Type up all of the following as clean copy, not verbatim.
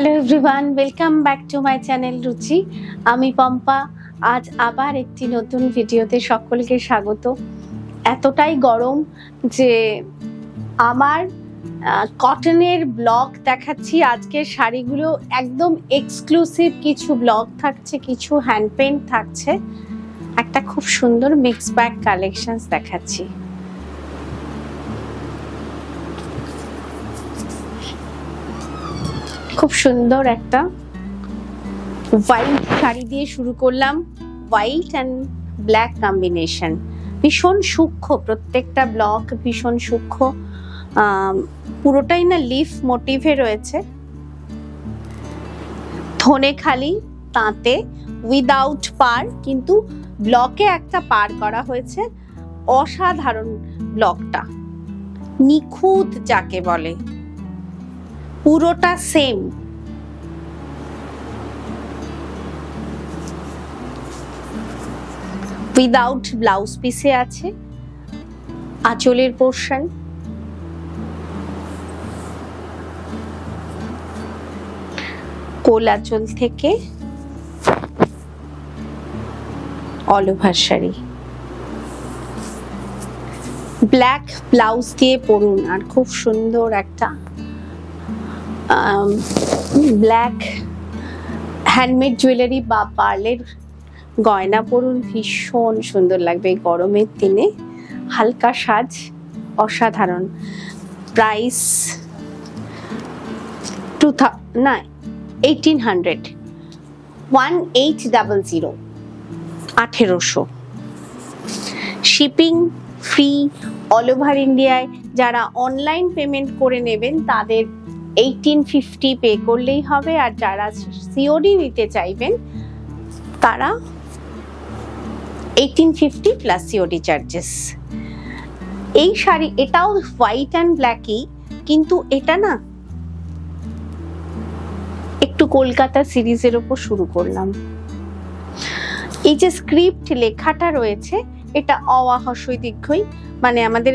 Hello everyone, welcome back to my channel রুচি। আমি পম্পা। আজ আবার একটি নতুন ভিডিওতে সকলকে স্বাগত। এতটাই গরম যে আমার কটনের ব্লগ দেখাচ্ছি। আজকের শাড়িগুলো একদম এক্সক্লুসিভ কিছু ব্লগ থাকছে, কিছু হ্যান্ড পেইন্ট থাকছে, একটা খুব সুন্দর মিক্স ব্যাগ কালেকশনস দেখাচ্ছি। খুব সুন্দর একটা হোয়াইট শাড়ি দিয়ে শুরু করলাম। হোয়াইট অ্যান্ড ব্ল্যাক কম্বিনেশন, ভীষণ সূক্ষ্ম, প্রত্যেকটা ব্লক ভীষণ সূক্ষ্ম, পুরোটাই না লিফ মোটিভে রয়েছে। ধনেখালি তাঁতে উইদাউট পার, কিন্তু ব্লকে একটা পার করা হয়েছে। অসাধারণ ব্লকটা, নিখুঁত যাকে বলে, পুরোটা সেম। উইদাউট ব্লাউজ পিসে আছে আঁচলের পোর্শন। কোল আঁচল থেকে all over sari, black blouse দিয়ে পরুন আর খুব সুন্দর একটা ব্ল্যাক হ্যান্ডমেড জুয়েলারি বা পার্লের গয়না পরুন, ভীষণ সুন্দর লাগবে এই গরমের দিনে। হালকা সাজ, অসাধারণ। Price 1800, 1800। Shipping free all over ইন্ডিয়ায়। যারা অনলাইন পেমেন্ট করে নেবেন তাদের 1850 পে করলেই হবে, আর যারা সিওডি নিতে চাইবেন তারা 1850 প্লাস সিওডি চার্জেস। এই শাড়ি, এটাও হোয়াইট অ্যান্ড ব্ল্যাকই, কিন্তু এটা না একটু কলকাতা সিরিজের ওপর শুরু করলাম। এই যে স্ক্রিপ্ট লেখাটা রয়েছে, এটা অ-আ হ্রস্বই দীর্ঘই, মানে আমাদের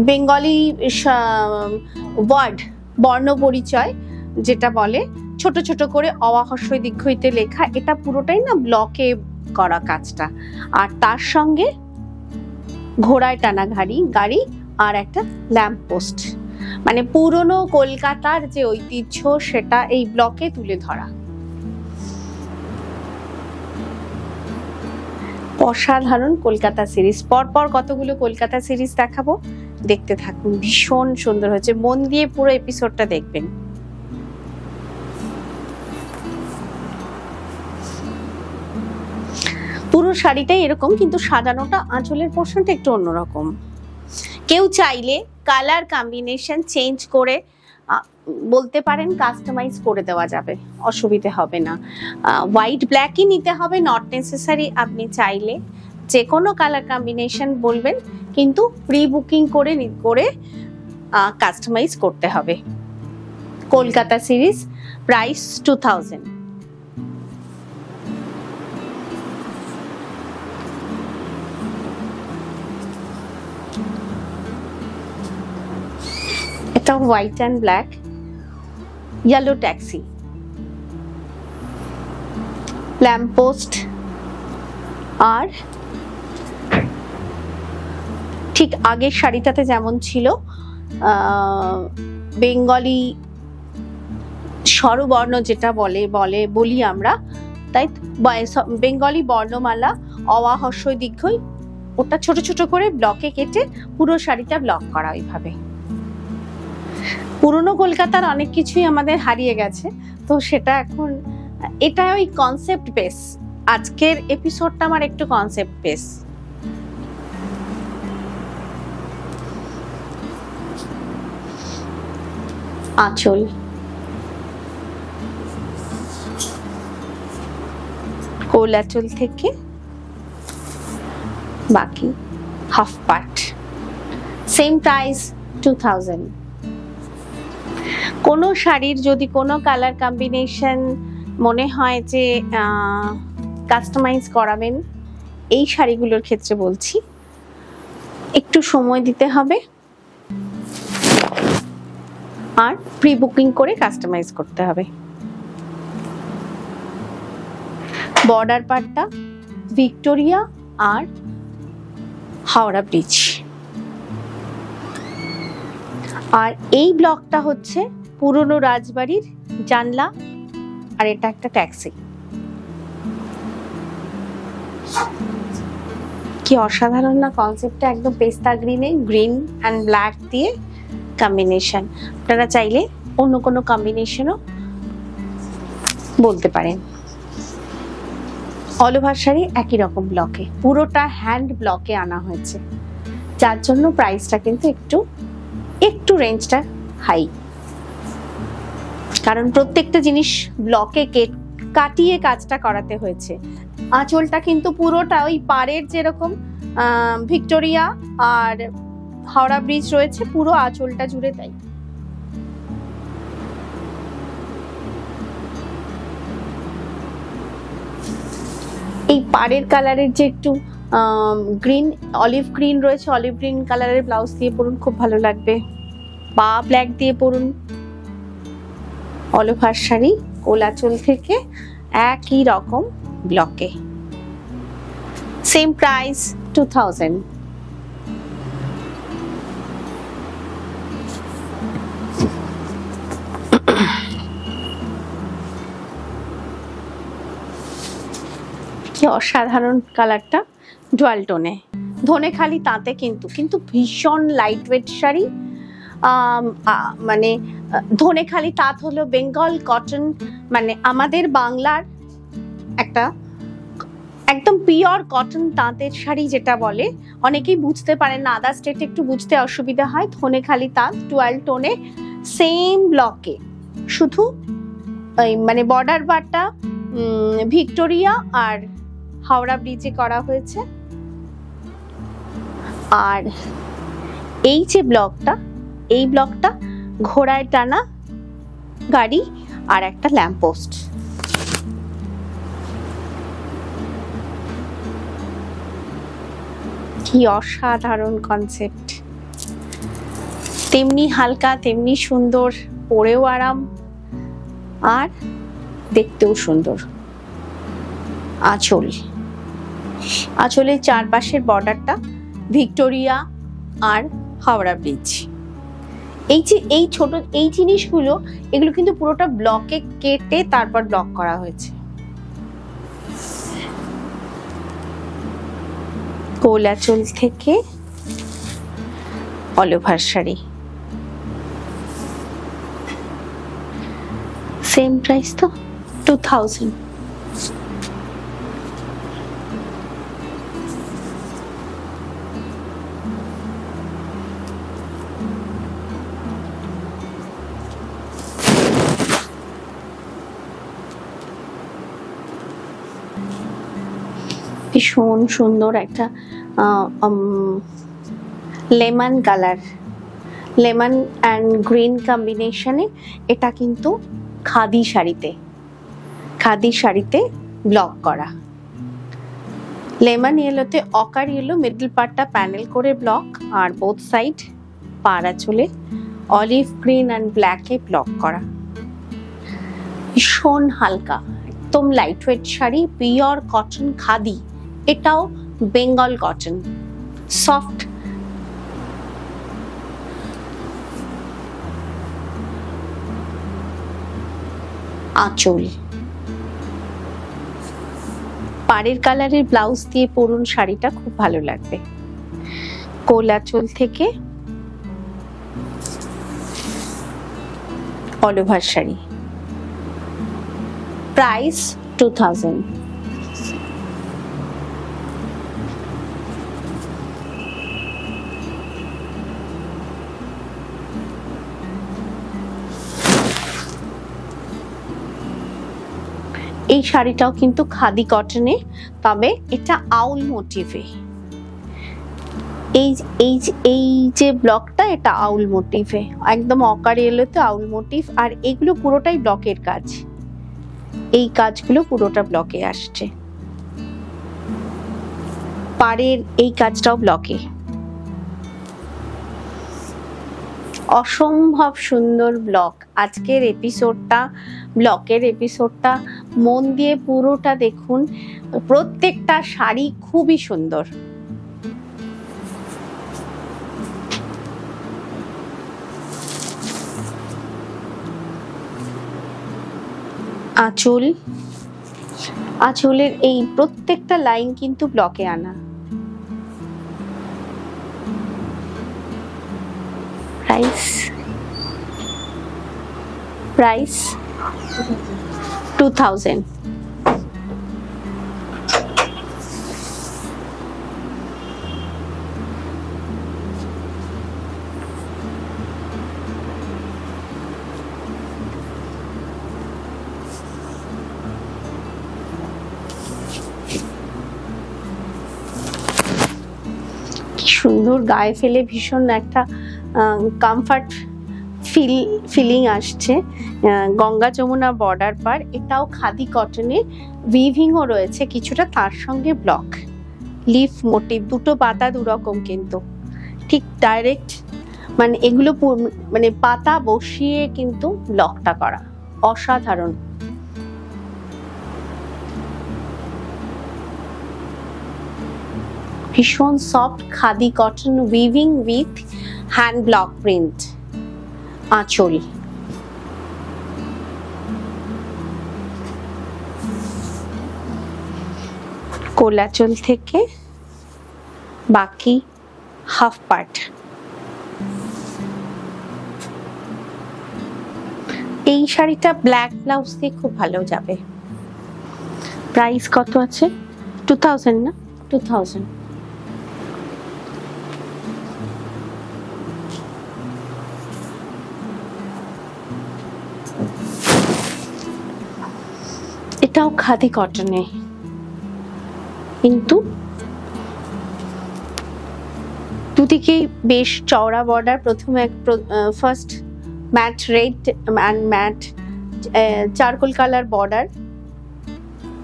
বেঙ্গলি ওয়ার্ড বর্ণ পরিচয় যেটা বলে, ছোট ছোট করে অ-আ হ্রস্বই দীর্ঘইতে লেখা। এটা পুরোটাই না ব্লকে করা কাজটা, আর তার সঙ্গে ঘোড়ায় টানা গাড়ি আর একটা ল্যাম্প পোস্ট, মানে পুরনো কলকাতার যে ঐতিহ্য সেটা এই ব্লকে তুলে ধরা। অসাধারণ কলকাতা সিরিজ। পরপর কতগুলো কলকাতা সিরিজ দেখাবো, দেখতে থাকুন। ভীষণ সুন্দর হয়েছে, মন দিয়ে পুরো এপিসোডটা দেখবেন। পুরো শাড়িটাই এরকম, কিন্তু সাজানোটা, আঁচলের পোর্শনটা একটু অন্যরকম। কেউ চাইলে কালার কম্বিনেশন চেঞ্জ করে বলতে পারেন, কাস্টমাইজ করে দেওয়া যাবে, অসুবিধে হবে না। হোয়াইট ব্ল্যাকই নিতে হবে, নট নেসেসারি। আপনি চাইলে যে কোনো কালার কম্বিনেশন বলবেন, কিন্তু প্রি বুকিং করে কাস্টমাইজ করতে হবে। Kolkata series, price 2000। এটা white and black, yellow taxi, lamp post, আর ঠিক আগের শাড়িটাতে যেমন ছিল বেঙ্গলি স্বরবর্ণ যেটা বলি আমরা, তাই বেঙ্গলি বর্ণমালা অ-আ হ্রস্বই দীর্ঘই, ওটা ছোট ছোট করে ব্লকে কেটে পুরো শাড়িটা ব্লক করা। ওইভাবে পুরনো কলকাতার অনেক কিছুই আমাদের হারিয়ে গেছে, তো সেটা এখন, এটা ওই কনসেপ্ট বেস। আজকের এপিসোডটা আমার একটু কনসেপ্ট বেস। আঁচল, কোল আঁচল থেকে বাকি হাফ পার্ট, সেম প্রাইস 2000। কোনো শাড়ির যদি কোনো কালার কম্বিনেশন মনে হয় যে কাস্টমাইজ করাবেন, এই শাড়িগুলোর ক্ষেত্রে বলছি একটু সময় দিতে হবে। আর প্রি বুকিং করে কাস্টমাইজ করতে হবে। বর্ডার পার্টটা ভিক্টোরিয়া আর হাওড়া ব্রিজ। আর এই ব্লকটা হচ্ছে পুরনো রাজবাড়ির জানলা, আর এটা একটা ট্যাক্সি। কি অসাধারণ না কনসেপ্টটা, একদম পেস্তা গ্রিনে গ্রিন অ্যান্ড ব্ল্যাক দিয়ে কম্বিনেশন। আপনারা চাইলে অন্য কোনো কম্বিনেশনও বলতে পারেন। অল ওভার শাড়ি একই রকম ব্লকে, পুরোটা হ্যান্ড ব্লকে আনা হয়েছে, যার জন্য প্রাইসটা কিন্তু একটু রেঞ্জটা হাই, কারণ প্রত্যেকটা জিনিস ব্লকে কাটিয়ে কাজটা করাতে হয়েছে। আঁচলটা কিন্তু পুরোটা ওই পাড়ের যেরকম ভিক্টোরিয়া আর হাওড়া ব্রিজ রয়েছে, পুরো আঁচলটা জুড়ে তাই। এই পাড়ের কালারের যে একটু গ্রিন, অলিভ গ্রিন রয়েছে, অলিভ গ্রিন কালারের ব্লাউজ দিয়ে পরুন, খুব ভালো লাগবে। বা ব্ল্যাক দিয়ে পরুন। অল ওভার শাড়ি কোলাচল থেকে একই রকম ব্লকে, সেম প্রাইস 2000। কি অসাধারণ কালারটা, ডুয়াল টোনে, ধনেখালি তাঁতে, কিন্তু ভীষণ লাইট ওয়েট শাড়ি। মানে ধনেখালি তাঁত হলো বেঙ্গল কটন, মানে আমাদের বাংলার একটা একদম পিওর কটন তাঁতের শাড়ি যেটা বলে, অনেকেই বুঝতে পারেন না, আদার স্টেটে একটু বুঝতে অসুবিধা হয়। ধনেখালি তাঁত ডুয়াল টোনে, সেম ব্লকে, শুধু মানে বর্ডার পার্টটা ভিক্টোরিয়া আর হাওড়া ব্রিজে করা হয়েছে। আর এই যে ব্লকটা, এই ব্লকটা ঘোড়ায় টানা গাড়ি আর একটা ল্যাম্পপোস্ট। কি অসাধারণ কনসেপ্ট, তেমনি হালকা তেমনি সুন্দর, পরেও আরাম আর দেখতেও সুন্দর। আঁচলের চারপাশের বর্ডারটা ভিক্টোরিয়া আর হাওড়া ব্রিজ। এই ছোট এই জিনিসগুলো, এগুলো কিন্তু পুরোটা ব্লকে কেটে তারপর ব্লক করা হয়েছে। কোলাচল থেকে all over sari, same price তো 2000। ভীষণ সুন্দর একটা lemon colour, lemon and green কম্বিনেশনে, এটা কিন্তু খাদি শাড়িতে ব্লক করা। লেমন ইয়েলোতে অকার ইয়েলো, মিডল পার্টটা প্যানেল করে ব্লক, আর বোথ সাইড পাড়া চলে অলিভ গ্রিন অ্যান্ড ব্ল্যাকে ব্লক করা। ভীষণ হালকা, একদম light weight sari, pure cotton khadi, এটাও বেঙ্গল কটন, সফট। আঁচল, পাড়ের কালারের ব্লাউজ দিয়ে পরুন, শাড়িটা খুব ভালো লাগবে। কোলাচল থেকে অল ওভার শাড়ি, প্রাইস 2000। এই শাড়িটাও কিন্তু খাদি কটনে, তবে এটা আউল মোটিভে। এই যে ব্লকটা, এটা আউল মোটিভে, একদম অকার ইয়েলোতে আউল মোটিভ। আর এগুলো পুরোটাই ব্লকের কাজ, এই কাজগুলো পুরোটা ব্লকে আসছে। পাড়ের এই কাজটাও ব্লকে। অসম্ভব সুন্দর ব্লক। আজকের ব্লকের এপিসোডটা মন দিয়ে পুরোটা দেখুন। প্রত্যেকটা শাড়ি খুবই সুন্দর। আঁচলের এই প্রত্যেকটা লাইন কিন্তু ব্লকে আনা। প্রাইস 2000। সুন্দর, গায়ে ফেলে ভীষণ একটা কমফর্ট ফিলিং আসছে। গঙ্গা যমুনা বর্ডার পার, এটাও খাদি কটনে, উইভিংও রয়েছে কিছুটা, তার সঙ্গে ব্লক লিফ মোটিভ, দুটো পাতা দুরকম কিন্তু ঠিক ডাইরেক্ট, মানে এগুলো মানে পাতা বসিয়ে কিন্তু ব্লকটা করা, অসাধারণ। ভীষণ soft khadi cotton weaving with hand block print. আঁচল কোলাচল থেকে বাকি হাফ পার্ট। এই শাড়িটা ব্ল্যাক ব্লাউজ দিয়ে খুব ভালো যাবে। প্রাইস কত আছে? 2000 না? 2000। এটাও খাদি কটনে, কিন্তু দুদিকেই বেশ চওড়া বর্ডার। প্রথমে first matte red and matte charcoal colour border,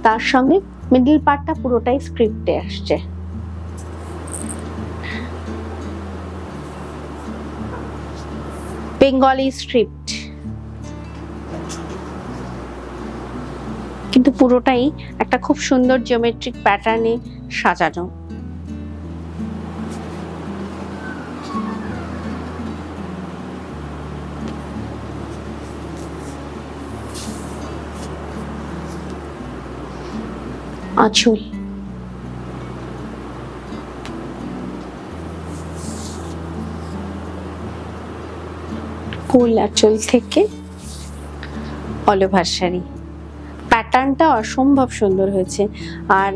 তার সঙ্গে মিডল পার্টটা পুরোটাই স্ক্রিপ্টে আসছে। বেঙ্গলি স্ক্রিপ্ট, কিন্তু পুরোটাই একটা খুব সুন্দর জিওমেট্রিক প্যাটার্নে সাজানো। আঁচল কোল আঁচল থেকে অল ওভার শাড়ি। প্যাটার্নটা অসম্ভব সুন্দর হয়েছে। আর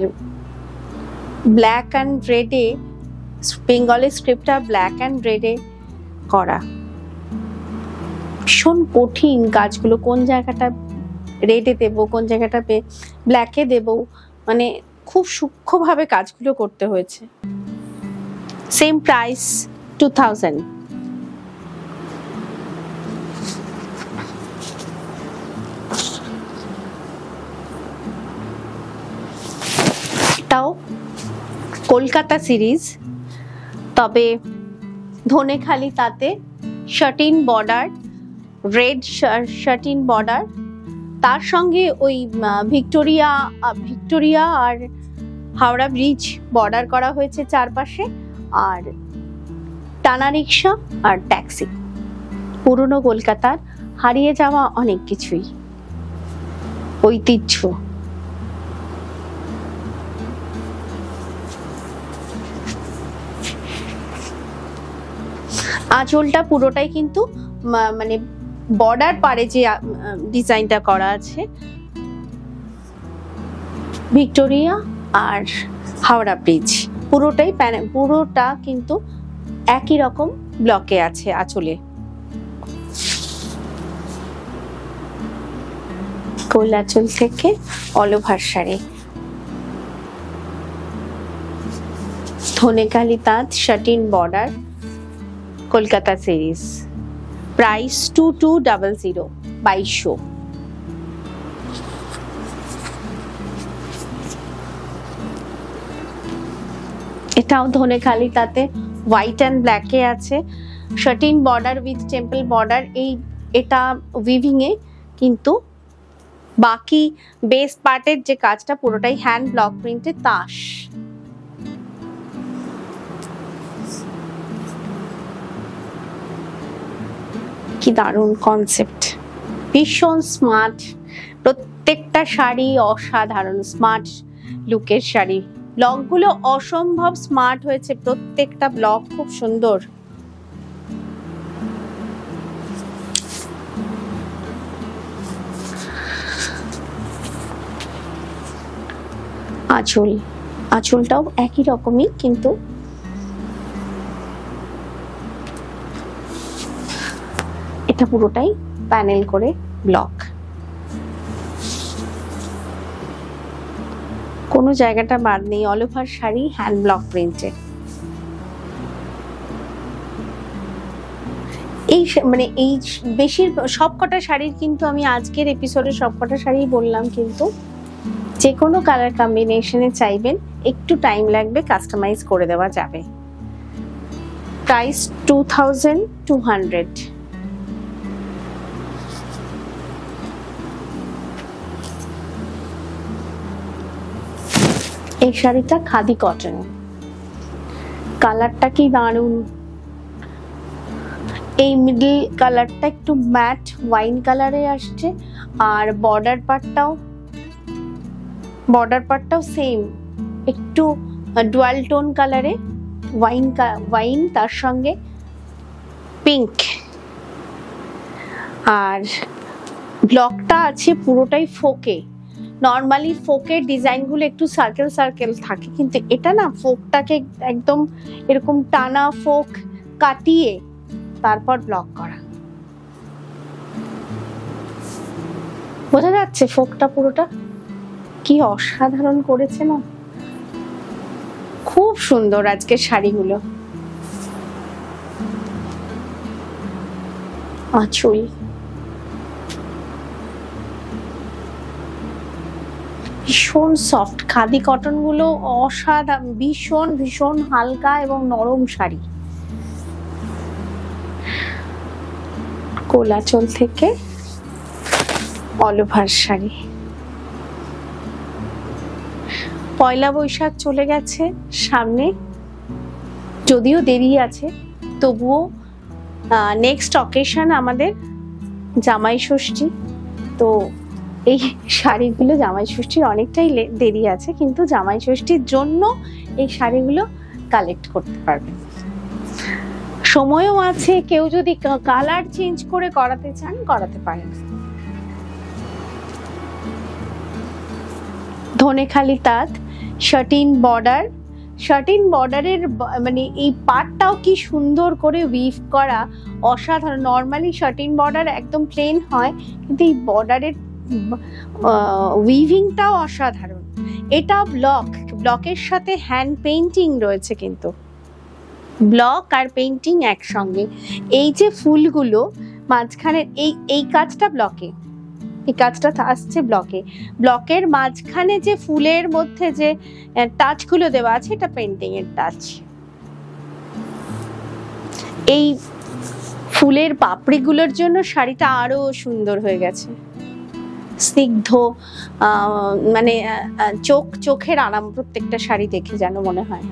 ব্ল্যাক অ্যান্ড রেডে, বেঙ্গলি স্ক্রিপ্টটা ব্ল্যাক অ্যান্ড রেডে করা, ভীষণ কঠিন কাজগুলো। কোন জায়গাটা রেডে দেব, কোন জায়গাটা ব্ল্যাকে দেব, মানে খুব সূক্ষ্মভাবে কাজগুলো করতে হয়েছে। Same price 2000। এটাও কলকাতা সিরিজ, তবে ধনেখালি তাতে satin border, red satin border, তার সঙ্গে ওই ভিক্টোরিয়া আর হাওড়া ব্রিজ বর্ডার করা হয়েছে চারপাশে, আর টানা রিক্সা আর ট্যাক্সি। পুরনো কলকাতার হারিয়ে যাওয়া অনেক কিছুই, ঐতিহ্য। আঁচলটা পুরোটাই কিন্তু মানে বর্ডার পারে যে ডিজাইনটা করা আছে, ভিক্টোরিয়া আর হাওড়া ব্রিজ পুরোটা কিন্তু একই রকম ব্লকে আছে আঁচলে। কোল আঁচল থেকে অল ওভার শাড়ি, ধনেখালি তাঁত satin border, Kolkata series. Price 2200, 2200। এটাও ধনেখালি তাতে হোয়াইট অ্যান্ড ব্ল্যাকে আছে। Satin border with temple border, এটা উইভিং এ, কিন্তু বাকি বেস পার্টের যে কাজটা পুরোটাই হ্যান্ড ব্লক প্রিন্টের তাস। কি দারুণ কনসেপ্ট, ভীষণ স্মার্ট, প্রত্যেকটা শাড়ি অসাধারণ স্মার্ট লুকের শাড়ি। ব্লকগুলো অসম্ভব স্মার্ট হয়েছে, প্রত্যেকটা ব্লক খুব সুন্দর। আঁচলটাও একই রকমই, কিন্তু এটা পুরোটাই প্যানেল করে ব্লক, কোনো জায়গাটা বাদ নেই, all over sari hand block প্রিন্টে। এই মানে এই বেশির সবকটা শাড়ির কিন্তু আমি আজকের এপিসোডে সবকটা শাড়ি বললাম, কিন্তু যে কোনো কালার কম্বিনেশনে চাইবেন একটু টাইম লাগবে, কাস্টমাইজ করে দেওয়া যাবে। প্রাইস 2200। এই শাড়িটা খাদি কটন, কালারটা কি দারুণ। এই মিডল কালারটা একটু ম্যাট ওয়াইন কালারে আসছে, আর বর্ডার পার্টটাও সেম একটু ডুয়াল টোন কালারে, ওয়াইন তার সঙ্গে পিঙ্ক। আর ব্লকটা আছে পুরোটাই ফোকে। নর্মালি ফোকের ডিজাইনগুলো একটু সার্কেল সার্কেল থাকে, কিন্তু এটা না ফোকটাকে একদম এরকম টানা ফোক কাটিয়ে তারপর ব্লক করা, বোঝা যাচ্ছে ফোকটা পুরোটা কি অসাধারণ করেছে না, খুব সুন্দর আজকের শাড়িগুলো। আঁচল ভীষণ সফট, খাদি কটন গুলো অসাধারণ, ভীষণ ভীষণ হালকা এবং নরম শাড়ি। কোলাচল থেকে অল ওভার শাড়ি। পয়লা বৈশাখ চলে গেছে সামনে, যদিও দেরি আছে, তবুও নেক্সট অকেশন আমাদের জামাই ষষ্ঠী। তো এই শাড়িগুলো জামাই ষষ্ঠীর অনেকটাই দেরি আছে, কিন্তু জামাই ষষ্ঠীর জন্য এই শাড়িগুলো কালেক্ট করতে পারবেন, সময়ও আছে। কেউ যদি কালার চেঞ্জ করে করাতে চান করাতে পারেন। ধনেখালি তাঁত, শার্টিন বর্ডারের মানে এই পার্টটাও কি সুন্দর করে উইভ করা, অসাধারণ। নর্মালি শার্টিন বর্ডার একদম প্লেন হয়, কিন্তু এই বর্ডারের উইভিংটাও অসাধারণ। এটা ব্লকের সাথে হ্যান্ড পেইন্টিং রয়েছে, কিন্তু ব্লক আর পেইন্টিং একসঙ্গে। এই যে ফুলগুলো মাঝখানে, এই কাজটা ব্লকে, এই কাজটা আসছে ব্লকের মাঝখানে যে ফুলের মধ্যে যে টাচগুলো দেওয়া আছে, এটা পেইন্টিং এর টাচ। এই ফুলের পাপড়িগুলোর জন্য শাড়িটা আরো সুন্দর হয়ে গেছে, স্নিগ্ধ, মানে চোখের আরাম প্রত্যেকটা শাড়ি দেখে যেন মনে হয়।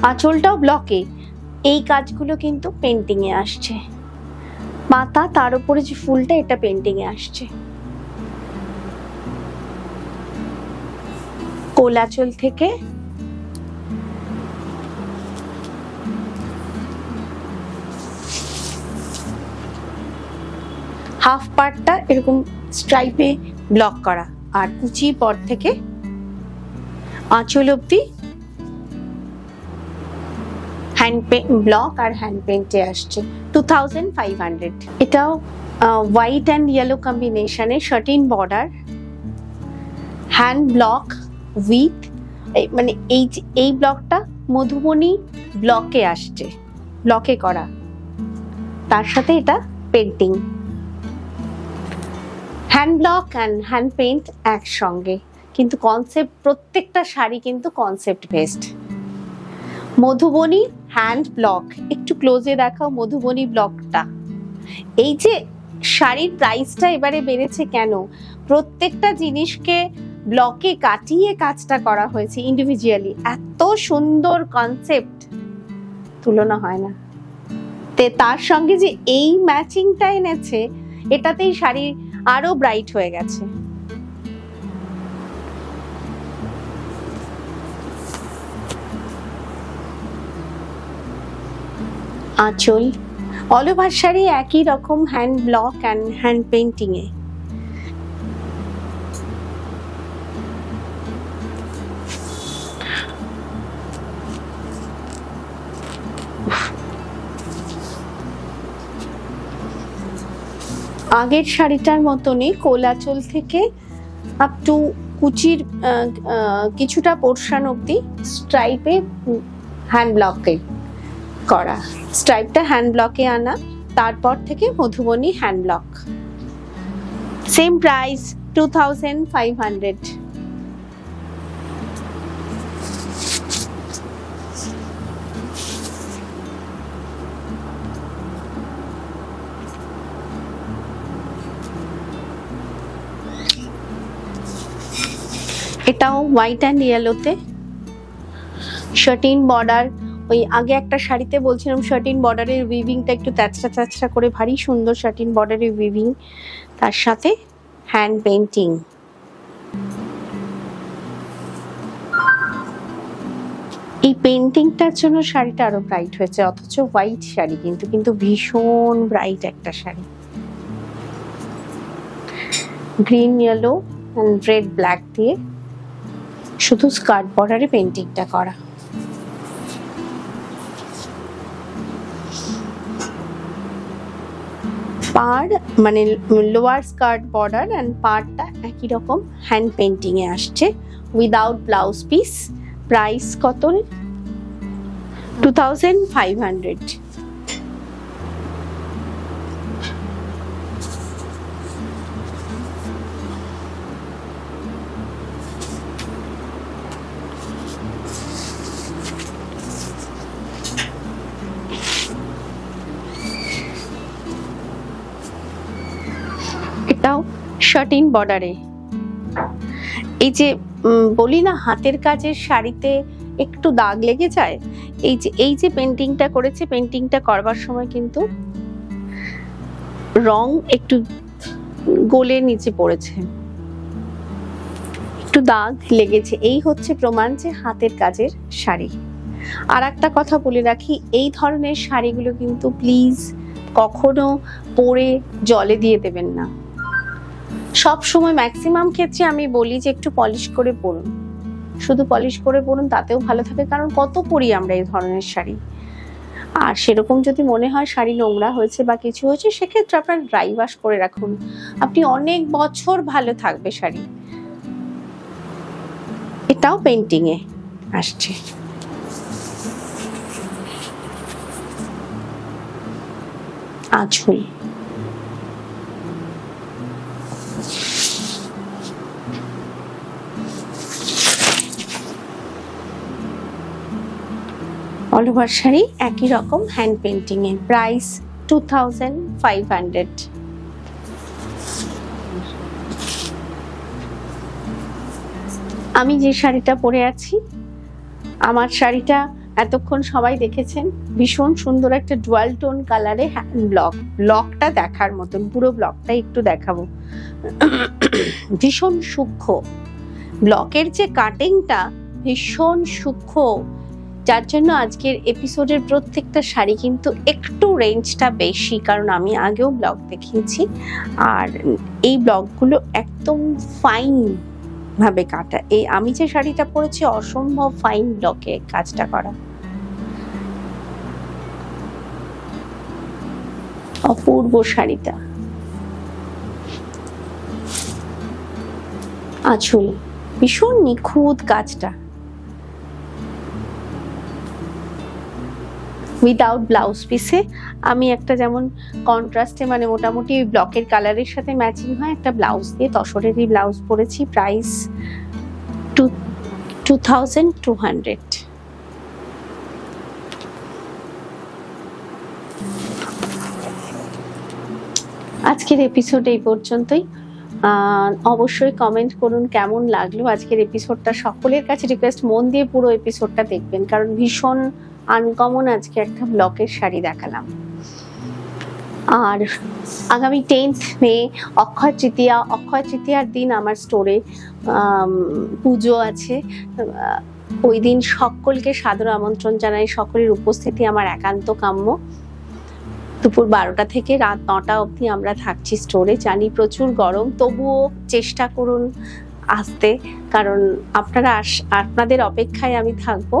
আঁচলটাও ব্লকে, এই কাজগুলো কিন্তু পেন্টিং এ আসছে। মাথা, তার উপরে যে ফুলটা, এটা পেন্টিং এ আসছে। কোলাচল থেকে হাফ পার্টটা এরকম স্ট্রাইপে ব্লক করা, আর কুচি পর থেকে আঁচল অব্দি হ্যান্ড ব্লক আর হ্যান্ড পেইন্টে আসছে। 2500। এটাও হোয়াইট অ্যান্ড ইয়েলো কম্বিনেশনে, satin border, hand block with, মানে এই ব্লকটা মধুবনী ব্লকে আসছে, ব্লকে করা, তার সাথে এটা painting, hand block and hand paint একসঙ্গে, কিন্তু কনসেপ্ট প্রত্যেকটা শাড়ি কিন্তু concept based. Madhubani hand block, একটু ক্লোজে দেখাও মধুবনী ব্লকটা। এই যে শাড়ির প্রাইসটা এবারে বেড়েছে কেন, প্রত্যেকটা জিনিসকে ব্লকে কাটিয়ে কাজটা করা হয়েছে ইন্ডিভিজুয়ালি, এত সুন্দর কনসেপ্ট, তুলনা হয় না। তার সঙ্গে যে এই ম্যাচিংটা এনেছে, এটাতেই শাড়ি আরো ব্রাইট হয়ে গেছে। আঁচল, অল ওভার শাড়ি একই রকম hand block and hand painting এ। আগের শাড়িটার মতনই কোলাচল থেকে আপ টু কুচির কিছুটা পোর্শন অব্দি স্ট্রাইপে হ্যান্ড ব্লকে করা, স্ট্রাইপটা হ্যান্ড ব্লকে আনা, তারপর থেকে Madhubani hand block. Same price 2500। এটাও হোয়াইট অ্যান্ড ইয়েলোতে, শার্টিন বর্ডার। ওই আগে একটা শাড়িতে বলছিলাম শার্টিন বর্ডারের উইভিংটা একটু তেচড়া তেচড়া করে, ভারী সুন্দর শার্টিন বর্ডারের উইভিং, তার সাথে হ্যান্ড পেইন্টিং। এই পেইন্টিংটার জন্য শাড়িটা আরো ব্রাইট হয়েছে, অথচ হোয়াইট শাড়ি কিন্তু ভীষণ ব্রাইট একটা sari. Green, yellow and red black দিয়ে শুধু স্কার্ট বর্ডারে পেইন্টিংটা করা। পাড় মানে লোয়ার স্কার্ট বর্ডার অ্যান্ড পাড়টা একই রকম হ্যান্ড পেইন্টিং এ আসছে, উইদাউট ব্লাউজ পিস। প্রাইস কত? 2500। এটাও শার্টিন বর্ডারে। এই যে বলি না হাতের কাজের শাড়িতে একটু দাগ লেগে যায়, এই যে পেন্টিংটা করেছে, পেন্টিংটা করবার সময় কিন্তু রং একটু গোলে নিচে পড়েছে, একটু দাগ লেগেছে, এই হচ্ছে প্রমাণ যে হাতের কাজের শাড়ি। আর একটা কথা বলে রাখি, এই ধরনের শাড়িগুলো কিন্তু প্লিজ কখনো পরে জলে দিয়ে দেবেন না। সব সময় ম্যাক্সিমাম ক্ষেত্রে আমি বলি যে একটু পলিশ করে পরুন, শুধু পলিশ করে পরুন, তাতেও ভালো থাকে, কারণ কত পরি আমরা এই ধরনের শাড়ি। আর সেরকম যদি মনে হয় শাড়ি নোংরা হয়েছে বা কিছু হয়েছে, সেক্ষেত্রে আপনার ড্রাই ওয়াশ করে রাখুন, আপনি অনেক বছর ভালো থাকবে শাড়ি। এটাও পেইন্টিং এ আসছে। আঁচল, অল ওভার শাড়ি একই রকম হ্যান্ড পেইন্টিং এ। প্রাইস 2500। আমি যে শাড়িটা পরে আছি, আমার শাড়িটা এতক্ষণ সবাই দেখেছেন, ভীষণ সুন্দর একটা ডুয়াল টোন কালারে হ্যান্ড ব্লক। ব্লকটা দেখার মতন, পুরো ব্লকটা একটু দেখাবো, ভীষণ সূক্ষ্ম। ব্লকের যে কাটিংটা ভীষণ সূক্ষ্ম, যার জন্য আজকের এপিসোডের প্রত্যেকটা শাড়ি কিন্তু একটু রেঞ্জটা বেশি, কারণ আমি আগেও ব্লক দেখিয়েছি। আর এই ব্লকগুলো একদম ফাইন ভাবে কাটা। এই আমি যে শাড়িটা পরেছি অসম্ভব ফাইন ব্লকে কাজটা করা, অপূর্ব শাড়িটা। আঁচল, ভীষণ নিখুঁত কাজটা। উইদাউট ব্লাউজ পিসে আমি একটা যেমন কন্ট্রাস্টে মানে মোটামুটি ব্লকের কালারের সাথে ম্যাচিং হয় একটা ব্লাউজ দিয়ে তসরেরই ব্লাউজ পরেছি। প্রাইস 2200। আজকের এপিসোড এই পর্যন্তই। অবশ্যই কমেন্ট করুন কেমন লাগলো আজকের এপিসোডটা। সকলের কাছে রিকোয়েস্ট, মন দিয়ে পুরো এপিসোডটা দেখবেন, কারণ ভীষণ আনকমন আজকে একটা ব্লকের শাড়ি দেখালাম। আর আগামী 10th মে অক্ষয় তৃতীয়ার দিন আমার স্টোরে পুজো আছে। ওই দিন সকলকে সাদর আমন্ত্রণ জানাই, সকলের উপস্থিতি আমার একান্ত কাম্য। দুপুর 12টা থেকে রাত 9টা অবধি আমরা থাকছি স্টোরে। জানি প্রচুর গরম, তবুও চেষ্টা করুন আসতে, কারণ আপনাদের অপেক্ষায় আমি থাকবো।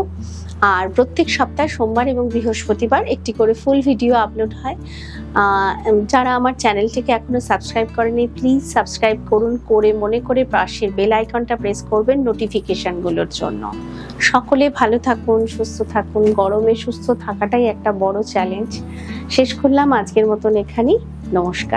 আর প্রত্যেক সপ্তাহে সোমবার এবং বৃহস্পতিবার একটি করে ফুল ভিডিও আপলোড হয়। যারা আমার চ্যানেলটিকে এখনো সাবস্ক্রাইব করেনি প্লিজ সাবস্ক্রাইব করুন, করে মনে করে পাশের বেল আইকনটা প্রেস করবেন নোটিফিকেশনগুলোর জন্য। সকলে ভালো থাকুন, সুস্থ থাকুন। গরমে সুস্থ থাকাটাই একটা বড় চ্যালেঞ্জ। শেষ করলাম আজকের মতন এখানেই। নমস্কার।